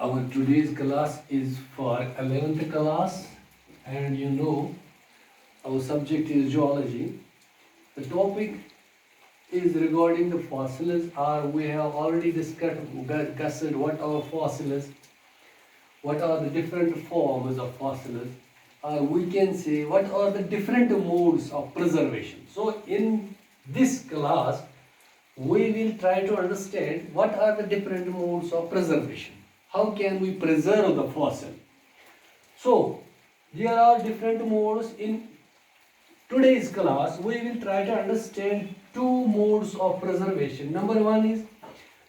Our today's class is for 11th class, and our subject is geology. The topic is regarding the fossils, or we have already discussed what are fossils, what are the different forms of fossils, or we can say what are the different modes of preservation. So in this class, we will try to understand what are the different modes of preservation. How can we preserve the fossil? So, there are different modes. In today's class, we will try to understand two modes of preservation. Number one is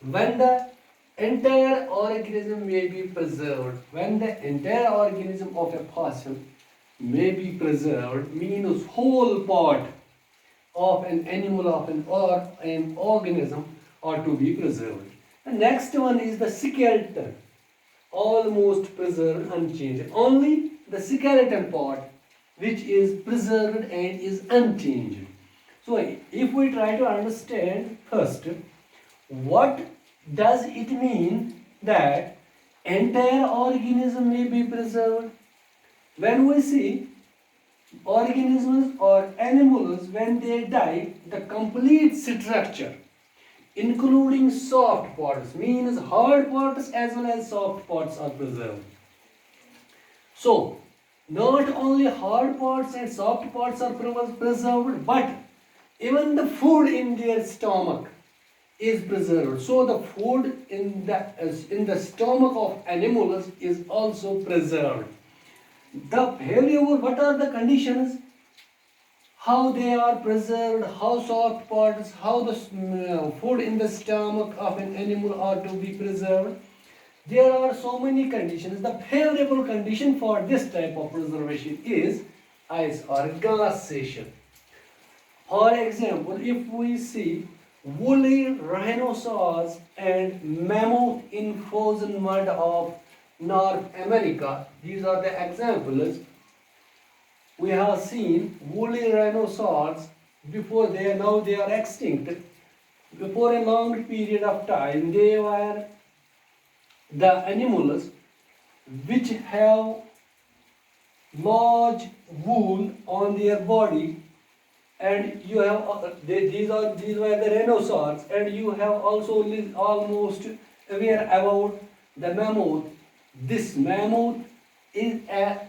when the entire organism may be preserved. When the entire organism of a fossil may be preserved, means whole part of an animal or an organism are to be preserved. The next one is the skeleton, almost preserved, unchanged. Only the skeleton part which is preserved and is unchanged. So if we try to understand first, what does it mean that entire organism may be preserved? When we see organisms or animals, when they die, the complete structure including soft parts, means hard parts as well as soft parts, are preserved. So not only hard parts and soft parts are preserved, but even the food in their stomach is preserved. So the food in the stomach of animals is also preserved. The behavior, what are the conditions? How they are preserved, how soft parts, how the food in the stomach of an animal are to be preserved. There are so many conditions. The favorable condition for this type of preservation is ice or glaciation. For example, if we see woolly rhinoceros and mammoth in frozen mud of North America, these are the examples. We have seen woolly rhinoceros now they are extinct. Before a long period of time, they were the animals which have large wool on their body, and you have these were the rhinoceros, and you have also almost aware about the mammoth. This mammoth is a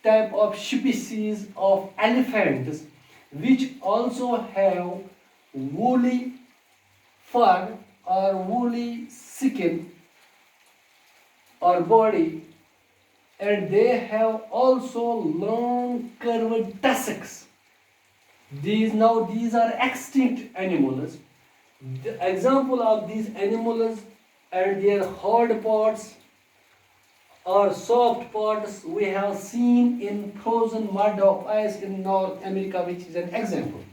type of species of elephants which also have woolly fur or woolly skin or body, and they have also long curved tusks. These are extinct animals. The example of these animals and their hard parts or soft parts we have seen in frozen mud of ice in North America, which is an example.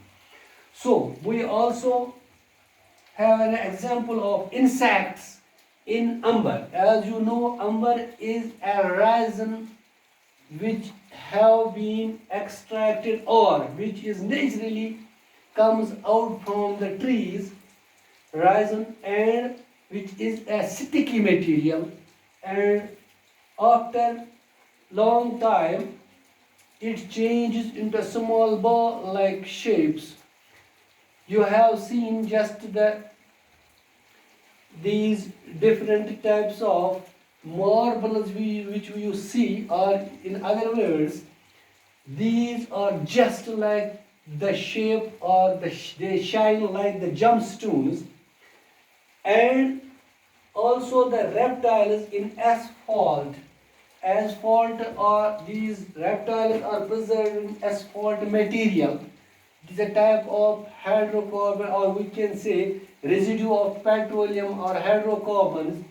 So we also have an example of insects in umber. As you know, umber is a resin which have been extracted or which is naturally comes out from the trees, resin, and which is a sticky material, and after long time it changes into small ball like shapes. You have seen just these different types of marbles which you see, or in other words, these are just like the shape, or they shine like the gemstones. And also the reptiles in asphalt, or these reptiles are preserved in asphalt material. It is a type of hydrocarbon, or we can say residue of petroleum or hydrocarbons,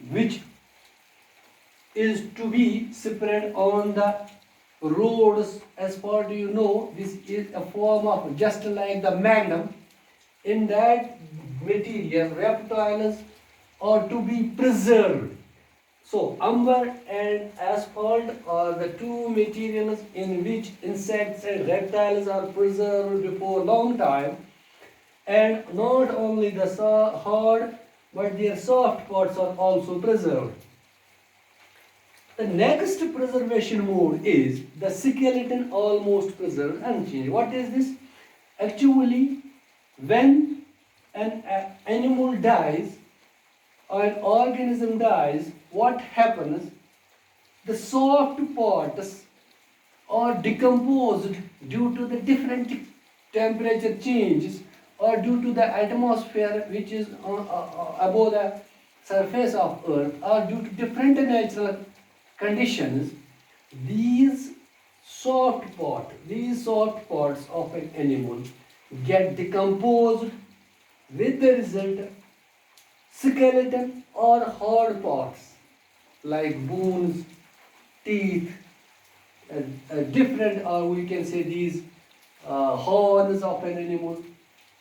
which is to be spread on the roads. Asphalt, this is a form of just like the magnum. In that material, reptiles are to be preserved. So umber and asphalt are the two materials in which insects and reptiles are preserved for a long time. And not only the hard, but their soft parts are also preserved. The next preservation mode is the skeleton almost preserved unchanged. What is this? Actually, when an animal dies or an organism dies, what happens? The soft parts are decomposed due to the different temperature changes or due to the atmosphere which is above the surface of earth or due to different natural conditions. These soft parts of an animal get decomposed, with the result skeleton or hard parts like bones, teeth, different, or we can say these horns of an animal.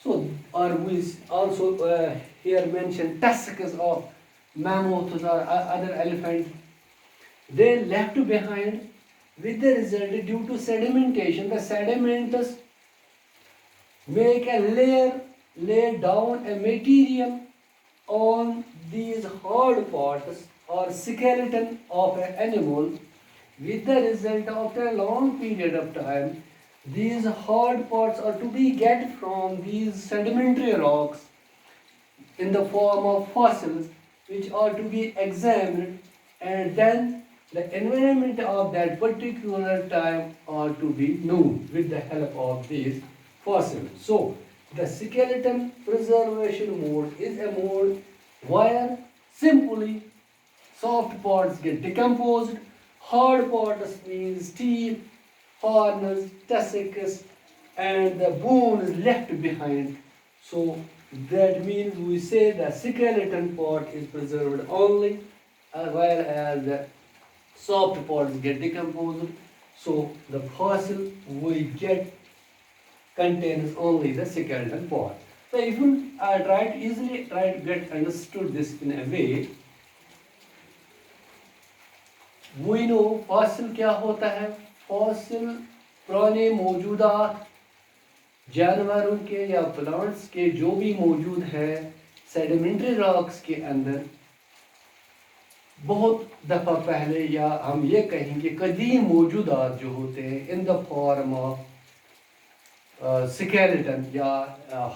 So, or we also here mention tusks of mammoths or other elephants. They left behind, with the result due to sedimentation. The sediments make a layer, lay down a material on these hard parts or skeleton of an animal. With the result, after a long period of time, these hard parts are to be get from these sedimentary rocks in the form of fossils, which are to be examined, and then the environment of that particular time are to be known with the help of these fossils. So, the skeleton preservation mode is a mode where simply soft parts get decomposed, hard parts means teeth, horns, tusks, and the bone is left behind. So that means we say the skeleton part is preserved only, while as the soft parts get decomposed. So the fossil we get contains only the skeleton part. So if you try to get understood this in a way, we know fossil क्या होता है. Fossil पुराने मौजूदा जानवरों के या plants के जो भी मौजूद है सेडिमेंट्री रॉक्स के अंदर बहुत दफ़ा पहले, या हम ये कहेंगे कदीम मौजूदात जो होते हैं in the form of skeleton या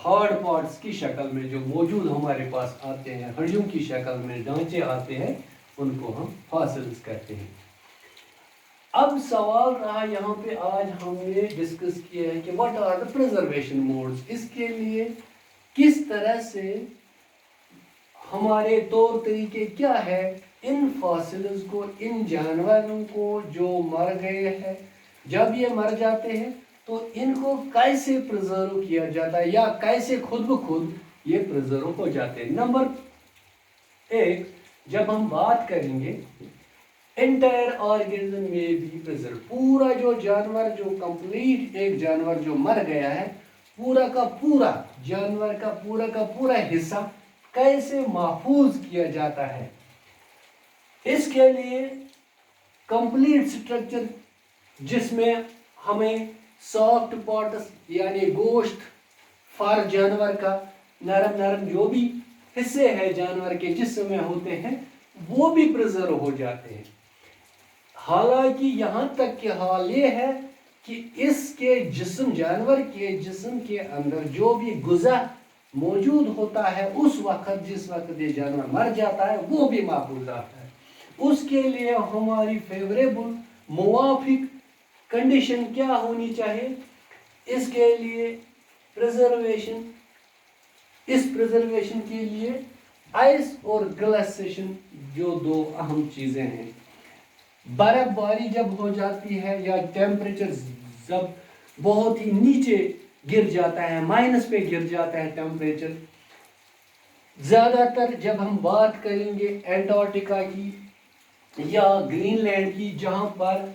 हार्ड पार्ट्स की शक्ल में जो मौजूद हमारे पास आते हैं, हड्डियों की शक्ल में ढांचे आते हैं, उनको हम फॉसिल्स कहते हैं. अब सवाल रहा यहाँ पे, आज हमने डिस्कस किया है कि what are the preservation modes. इसके लिए किस तरह से हमारे तौर तरीके क्या है इन फॉसिल्स को, इन जानवरों को जो मर गए हैं, जब ये मर जाते हैं तो इनको कैसे प्रिजर्व किया जाता है या कैसे खुद ब खुद ये प्रिजर्व हो जाते हैं. नंबर एक, जब हम बात करेंगे एंटायर ऑर्गेनिज्म में भी प्रिजर्व, पूरा जो जानवर जो कंप्लीट एक जानवर जो मर गया है, पूरा का पूरा जानवर का पूरा हिस्सा कैसे महफूज किया जाता है. इसके लिए कंप्लीट स्ट्रक्चर जिसमें हमें सॉफ्ट पार्ट्स यानी गोश्त, फर जानवर का नरम जो भी हिस्से हैं जानवर के जिस्म में होते हैं वो भी प्रिजर्व हो जाते हैं. हालांकि यहाँ तक कि हाल ये है कि इसके जिस्म, जानवर के जिस्म के अंदर जो भी गुज़ा मौजूद होता है उस वक्त जिस वक्त ये जानवर मर जाता है वो भी महफूज रहता है. उसके लिए हमारी फेवरेबल मुवाफिक कंडीशन क्या होनी चाहिए. इसके लिए प्रिजर्वेशन, इस प्रिजर्वेशन के लिए आइस और ग्लेशिएशन जो दो अहम चीज़ें हैं. बर्फबारी जब हो जाती है या टेम्परेचर जब बहुत ही नीचे गिर जाता है, माइनस पे गिर जाता है टेम्परेचर, ज़्यादातर जब हम बात करेंगे एंटार्क्टिका की या ग्रीनलैंड की जहाँ पर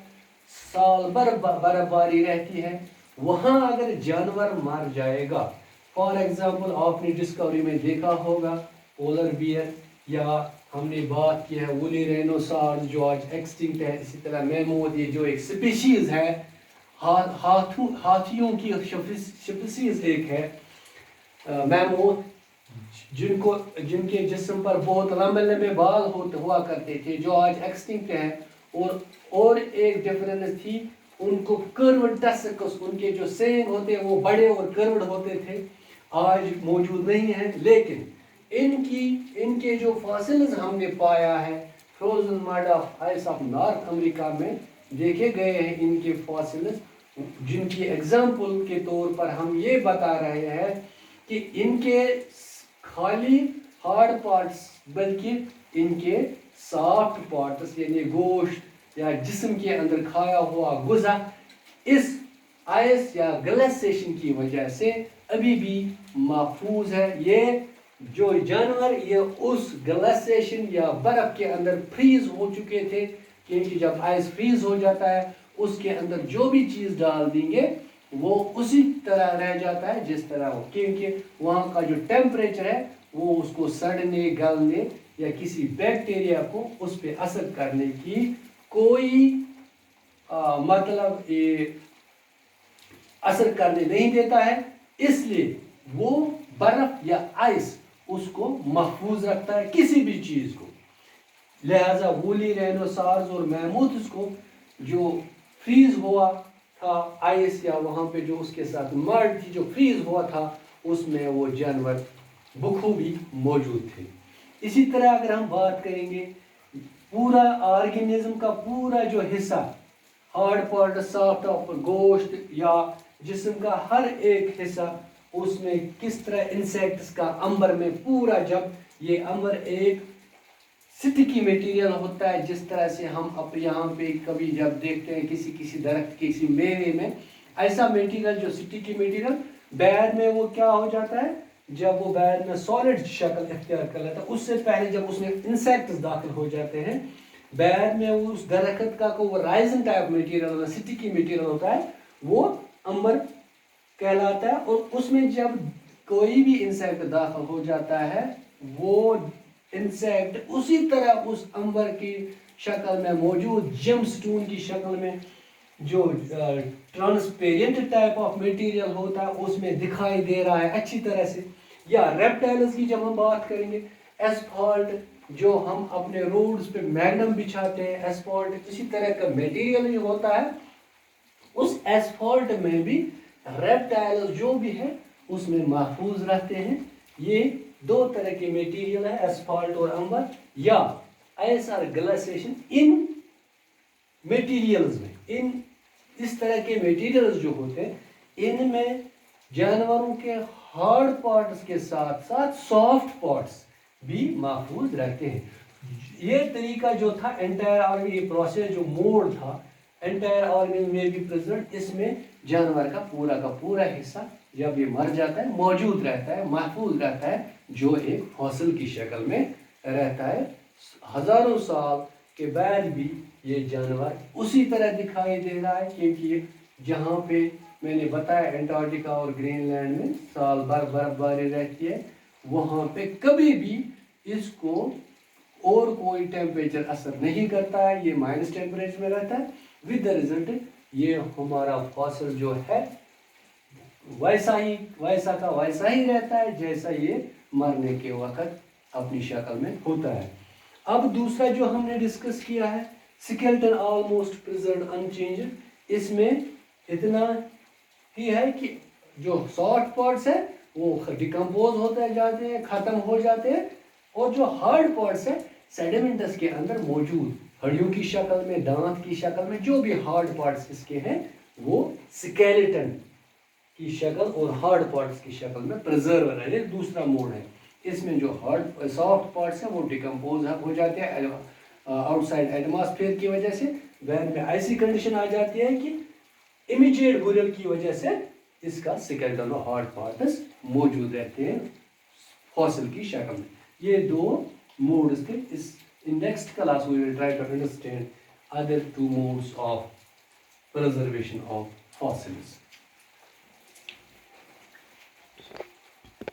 साल भर बर्फबारी रहती है, वहाँ अगर जानवर मर जाएगा, फॉर एग्जांपल आपने डिस्कवरी में देखा होगा पोलर बियर, या हमने बात की है वुली रेनोसॉर्स जो आज एक्सटिंक्ट है, इसी तरह मैमोथ, ये जो एक स्पीशीज है, हाथियों की स्पीशीज एक है मैमोथ, جن کے جسم پر بہت لمبے لمبے بال ہوا کرتے تھے جو آج ایکسٹنکٹ ہیں. اور ایک ڈفرینس تھی, ان کو کروڈ ٹسکس, ان کے جو سینگ ہوتے ہیں وہ بڑے اور کروڈ ہوتے تھے, آج موجود نہیں ہیں. لیکن ان کے جو فاسلز ہم نے پایا ہے frozen mud of ice of North America میں دیکھے گئے ہیں ان کے فاسلز, جن کی ایگزامپل کے طور پر ہم یہ بتا رہے ہیں کہ ان کے خالی ہارڈ پارٹس بلکہ ان کے سافٹ پارٹس یعنی گوشت یا جسم کے اندر کھایا ہوا غذا اس آئس یا گلیسیشن کی وجہ سے ابھی بھی محفوظ ہے. یہ جو جانور یہ اس گلیسیشن یا برف کے اندر فریز ہو چکے تھے, کیونکہ جب آئس فریز ہو جاتا ہے اس کے اندر جو بھی چیز ڈال دیں گے وہ اسی طرح رہ جاتا ہے جس طرح ہو, کیونکہ وہاں کا جو ٹیمپریچر ہے وہ اس کو سڑنے گلنے یا کسی بیکٹیریا کو اس پہ اثر کرنے کی کوئی مطلب اثر کرنے نہیں دیتا ہے. اس لیے وہ برف یا آئس اس کو محفوظ رکھتا ہے کسی بھی چیز کو. لہذا وولی رینوسارز اور میموتھس کو جو فریز ہوا تھا آئس یا وہاں پہ جو اس کے ساتھ مڈ تھی جو فریز ہوا تھا اس میں وہ جانور بخوبی موجود تھے. اسی طرح اگر ہم بات کریں گے پورا آرگینزم کا پورا جو حصہ ہارڈ پارٹ سافٹ آف گوشت یا جسم کا ہر ایک حصہ اس میں کس طرح انسیکٹس کا امبر میں پورا جب یہ امبر ایک سٹکی میٹیریل ہوتا ہے جس طرح سے ہم یہاں پہ کبھی جب دیکھتے ہیں کسی درخت کسی میوے میں ایسا میٹیریل جو سٹکی میٹیریل بعد میں وہ کیا ہو جاتا ہے جب وہ بعد میں سالڈ شکل اختیار کر لیتا ہے اس سے پہلے جب اس میں انسیکٹس داخل ہو جاتے ہیں بعد میں وہ اس درخت کا وہ Ryzen type material sticky material ہوتا ہے وہ امبر کہلاتا ہے. اور اس میں جب کوئی بھی انسیکٹ داخل ہو جاتا ہے وہ انسیکٹ اسی طرح اس امبر کی شکل میں موجود جیم سٹون کی شکل میں جو ٹرانسپیرنٹ ٹائپ آف میٹیریل ہوتا ہے اس میں دکھائی دے رہا ہے اچھی طرح سے. یا ریپٹائلز کی جب ہم بات کریں گے ایسفالٹ جو ہم اپنے روڈز پہ میگنم بچھاتے ہیں ایسفالٹ اسی طرح کا میٹیریل جو ہوتا ہے اس ایسفالٹ میں بھی ریپٹائلز جو بھی ہے اس میں محفوظ رہتے ہیں. یہ دو طرح کے میٹیریل ہے ایسفالٹ اور امبر یا آئس اور گلیسیشن. ان میٹیریلز میں اس طرح کے میٹیریلز جو ہوتے ہیں ان میں جانوروں کے ہارڈ پارٹس کے ساتھ ساتھ سافٹ پارٹس بھی محفوظ رہتے ہیں. یہ طریقہ جو تھا انٹائر آرگن یہ پروسیس جو موڈ تھا انٹائر آرگن میں بھی پریزنٹ اس میں جانور کا پورا حصہ جب یہ مر جاتا ہے موجود رہتا ہے محفوظ رہتا ہے جو ایک فاسل کی شکل میں رہتا ہے. ہزاروں سال کے بعد بھی یہ جانور اسی طرح دکھائی دے رہا ہے کیونکہ جہاں پہ میں نے بتایا انٹارکٹیکا اور گرین لینڈ میں سال بھر برف باری رہتی ہے وہاں پہ کبھی بھی اس کو اور کوئی ٹیمپریچر اثر نہیں کرتا ہے, یہ مائنس ٹیمپریچر میں رہتا ہے. ود دا ریزلٹ یہ ہمارا فاسل جو ہے ویسا ہی رہتا ہے جیسا یہ مرنے کے وقت اپنی شکل میں ہوتا ہے. اب دوسرا جو ہم نے ڈسکس کیا ہے سکیلٹن آلموسٹ پریزرڈ انچینجڈ. اس میں اتنا ہی ہے کہ جو سافٹ پارٹس ہیں وہ ڈیکمپوز ہوتے جاتے ہیں ختم ہو جاتے ہیں اور جو ہارڈ پارٹس ہیں سیڈیمنٹس کے اندر موجود ہڈیوں کی شکل میں دانت کی شکل میں جو بھی ہارڈ پارٹس اس کے ہیں وہ سکیلٹن کی شکل اور ہارڈ پارٹس کی شکل میں پریزرو ہے. یہ دوسرا موڈ ہے. اس میں جو سافٹ پارٹس ہیں وہ ڈیکمپوز ہو جاتے ہیں آؤٹ سائڈ ایٹماسفیئر کی وجہ سے. بعد میں ایسی کنڈیشن آ جاتی ہے کہ امیجیٹ بوریل کی وجہ سے اس کا سکیلٹن اور ہارڈ پارٹس موجود رہتے ہیں فاسل کی شکل میں. یہ دو موڈز تھے. In next class we will try to understand other two modes of preservation of fossils.